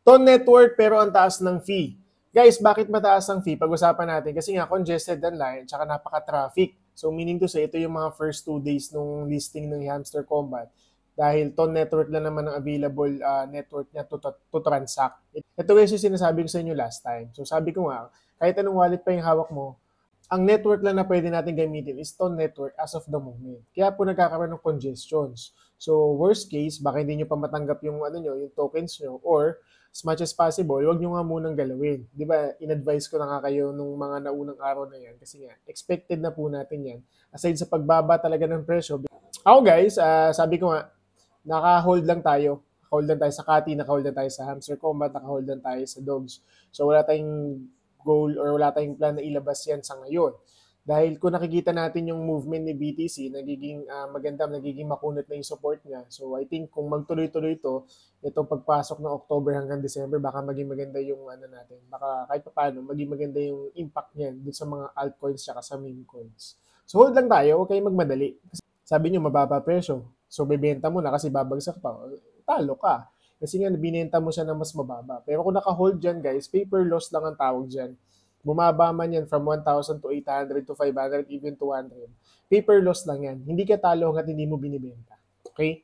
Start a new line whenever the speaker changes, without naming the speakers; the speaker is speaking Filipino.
Ton network pero ang taas ng fee. Guys, bakit mataas ang fee? Pag-usapan natin kasi nga congested ang line tsaka napaka-traffic. So meaning to say, ito yung mga first 2 days nung listing ng Hamster Combat dahil Ton network lang naman ang available network niya to transact. Ito guys yung sinasabi ko sa inyo last time. So sabi ko nga, kahit anong wallet pa yung hawak mo, ang network lang na pwede natin gamitin is Ton network as of the moment. Kaya po nagkakaroon ng congestions. So worst case, baka hindi nyo pa matanggap yung yung tokens nyo, or as much as possible, huwag nyo nga munang galawin. Di ba, in-advise ko na nga kayo nung mga naunang araw na yan kasi nga, expected na po natin yan. Aside sa pagbaba talaga ng presyo. Ako guys, sabi ko nga, naka-hold lang tayo. Naka-hold lang tayo sa Kati, naka-hold lang tayo sa Hamster Combat, naka-hold lang tayo sa Dogs. So wala tayong goal or wala tayong plan na ilabas yan sa ngayon. Dahil kung nakikita natin yung movement ni BTC, nagiging maganda, nagiging makunat na yung support niya. So I think kung magtuloy-tuloy ito, itong pagpasok ng October hanggang December, baka maging maganda yung natin. Baka kahit pa paano, maging maganda yung impact niyan dun sa mga altcoins at sa meme coins. So hold lang tayo, huwag kayong magmadali. Kasi sabi nyo, mababa presyo. So bebenta mo na kasi babagsak pa. Talo ka. Kasi nga, binenta mo siya ng mas mababa. Pero kung naka-hold dyan, guys, paper loss lang ang tawag dyan. Bumaba man yan from 1,000 to 800 to 500, even 200. Paper loss lang yan. Hindi ka talo hanggat hindi mo binibenta. Okay?